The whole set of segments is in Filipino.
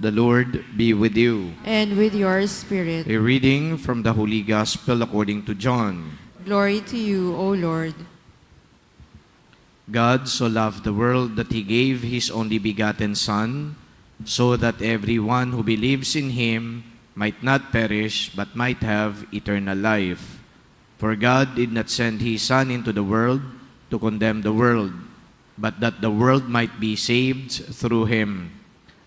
The Lord be with you. And with your spirit. A reading from the Holy Gospel according to John. Glory to you, O Lord. God so loved the world that He gave His only begotten Son, so that everyone who believes in Him might not perish, but might have eternal life. For God did not send His Son into the world to condemn the world, but that the world might be saved through Him.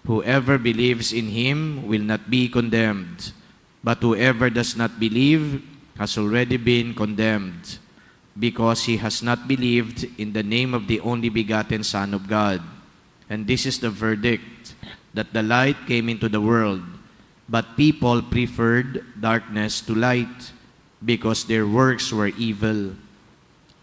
Whoever believes in Him will not be condemned, but whoever does not believe has already been condemned, because he has not believed in the name of the only begotten Son of God. And this is the verdict, that the light came into the world, but people preferred darkness to light, because their works were evil.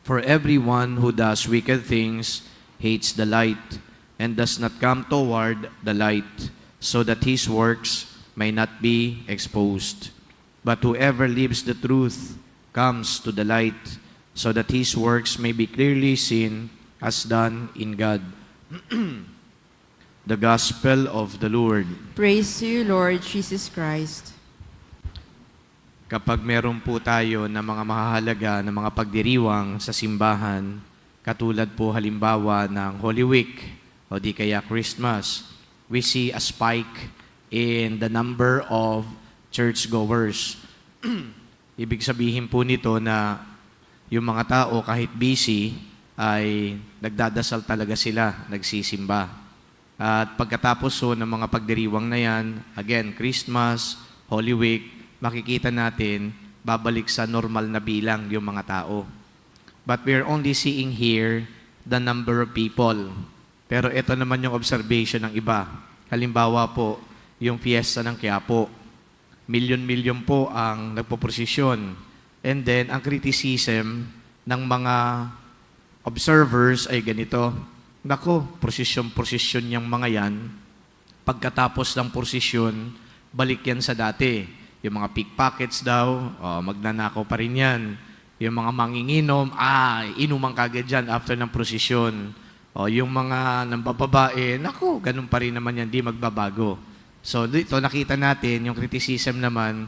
For everyone who does wicked things hates the light, and does not come toward the light, so that his works may not be exposed. But whoever lives the truth comes to the light, so that his works may be clearly seen as done in God. The Gospel of the Lord. Praise to you, Lord Jesus Christ. Kapag meron po tayo na mga mahahalaga na mga pagdiriwang sa simbahan, katulad po halimbawa ng Holy Week, o di kaya Christmas, we see a spike in the number of churchgoers. Ibig sabihin po nito na yung mga tao kahit busy ay nagdadasal talaga sila, nagsisimba. At pagkatapos so ng mga pagdiriwang na yan, again, Christmas, Holy Week, makikita natin babalik sa normal na bilang yung mga tao. But we're only seeing here the number of people. Pero ito naman yung observation ng iba. Halimbawa po, yung fiesta ng Quiapo. Milyon-milyon po ang nagpoprosesyon. And then, ang criticism ng mga observers ay ganito. Nako, prosesyon yung mga yan. Pagkatapos ng prosesyon, balik yan sa dati. Yung mga pickpockets daw, magnanakaw pa rin yan. Yung mga manginginom, inuman kagad dyan after ng prosesyon. O yung mga nambababae, naku, ganun pa rin naman yan, di magbabago. So dito nakita natin, yung criticism naman,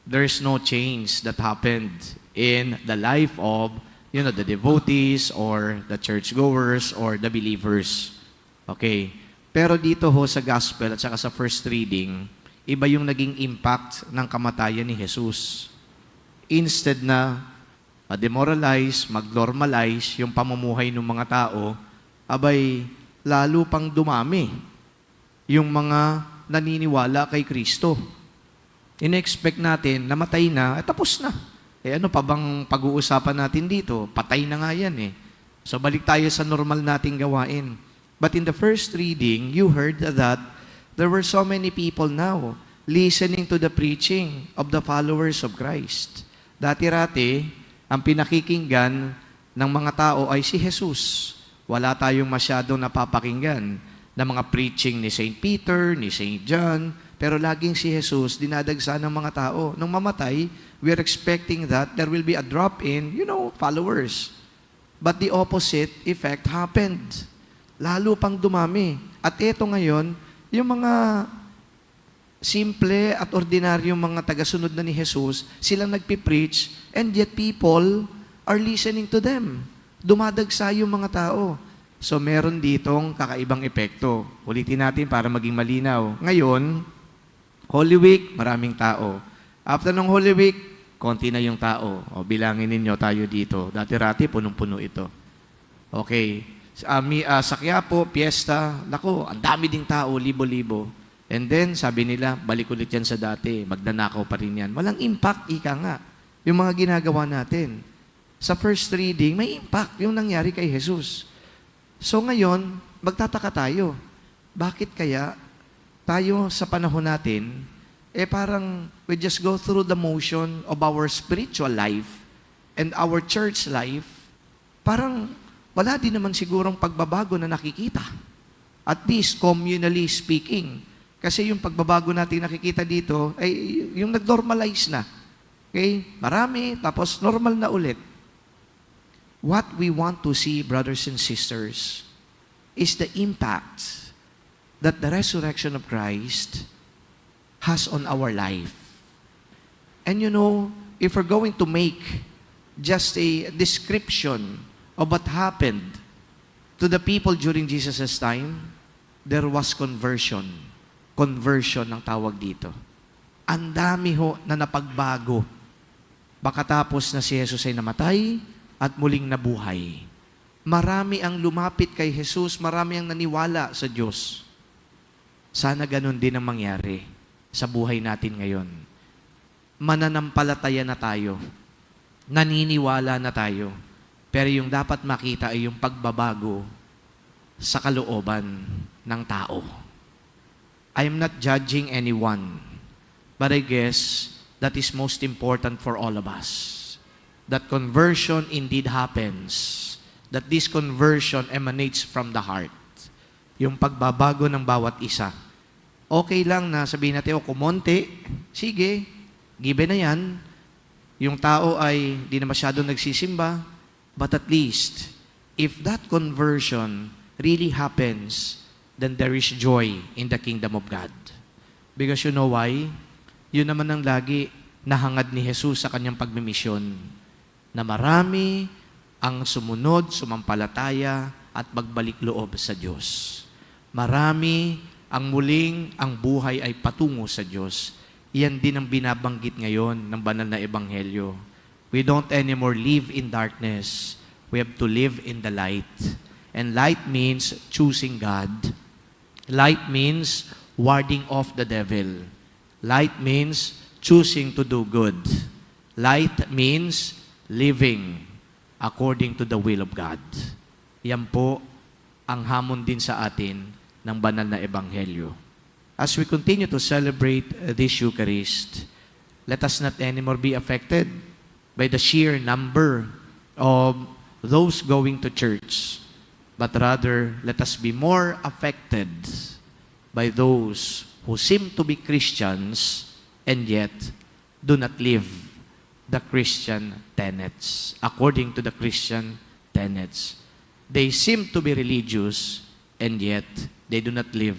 there's no change that happened in the life of, the devotees or the churchgoers or the believers. Okay. Pero dito ho sa gospel at saka sa first reading, iba yung naging impact ng kamatayan ni Jesus. Instead na demoralize, mag-normalize yung pamumuhay ng mga tao, abay, lalo pang dumami yung mga naniniwala kay Kristo. In-expect natin, namatay na, tapos na. Ano pa bang pag-uusapan natin dito? Patay na nga yan eh. So balik tayo sa normal nating gawain. But in the first reading, you heard that there were so many people now listening to the preaching of the followers of Christ. Dati-rati, ang pinakikinggan ng mga tao ay si Jesus. Wala tayong masyadong napapakinggan ng mga preaching ni St. Peter, ni St. John, pero laging si Jesus dinadagsa ng mga tao. Nung mamatay, we're expecting that there will be a drop in, followers. But the opposite effect happened. Lalo pang dumami. At ito ngayon, yung mga simple at ordinaryong mga tagasunod na ni Jesus, silang nagpipreach, and yet people are listening to them. Dumadagsa yung mga tao. So meron ditong kakaibang epekto. Ulitin natin para maging malinaw. Ngayon, Holy Week, maraming tao. After ng Holy Week, konti na yung tao. Bilangin ninyo tayo dito. Dati-rati, punong-puno ito. Okay. Sa Quiapo, piyesta, nako, ang dami ding tao, libo-libo. And then, sabi nila, balik ulit yan sa dati. Magnanakaw pa rin yan. Walang impact, ika nga. Yung mga ginagawa natin. Sa first reading, may impact yung nangyari kay Jesus. So ngayon, magtataka tayo. Bakit kaya tayo sa panahon natin, parang we just go through the motion of our spiritual life and our church life, parang wala din naman sigurong pagbabago na nakikita. At least, communally speaking. Kasi yung pagbabago natin nakikita dito, ay yung nag-normalize na. Okay? Marami, tapos normal na ulit. What we want to see, brothers and sisters, is the impact that the resurrection of Christ has on our life. And you know, if we're going to make just a description of what happened to the people during Jesus' time, there was conversion. Conversion ang tawag dito. Ang dami ho na napagbago. Baka tapos na si Jesus ay namatay at muling nabuhay. Marami ang lumapit kay Jesus, marami ang naniwala sa Diyos. Sana ganun din ang mangyari sa buhay natin ngayon. Mananampalataya na tayo. Naniniwala na tayo. Pero yung dapat makita ay yung pagbabago sa kalooban ng tao. I am not judging anyone, but I guess that is most important for all of us. That conversion indeed happens. That this conversion emanates from the heart. Yung pagbabago ng bawat isa. Okay lang na sabihin natin, kumonte, sige, given na yan. Yung tao ay di na masyado nagsisimba, but at least, if that conversion really happens, then there is joy in the kingdom of God. Because you know why? Yun naman ang lagi nahangad ni Jesus sa kanyang pagmimisyon, na marami ang sumunod, sumampalataya, at magbalik loob sa Diyos. Marami ang muling ang buhay ay patungo sa Diyos. Iyan din ang binabanggit ngayon ng banal na ebanghelyo. We don't anymore live in darkness. We have to live in the light. And light means choosing God. Light means warding off the devil. Light means choosing to do good. Light means living according to the will of God. Yan po ang hamon din sa atin ng banal na ebanghelyo. As we continue to celebrate this Eucharist, let us not anymore be affected by the sheer number of those going to church, but rather let us be more affected by those who seem to be Christians and yet do not live the Christian tenets. According to the Christian tenets, they seem to be religious and yet they do not live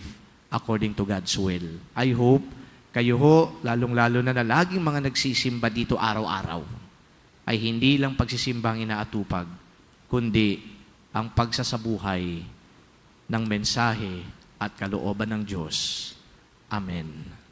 according to God's will. I hope kayo ho, lalong-lalo na laging mga nagsisimba dito araw-araw, ay hindi lang pagsisimba ang inaatupag, kundi ang pagsasabuhay ng mensahe at kalooban ng Diyos. Amen.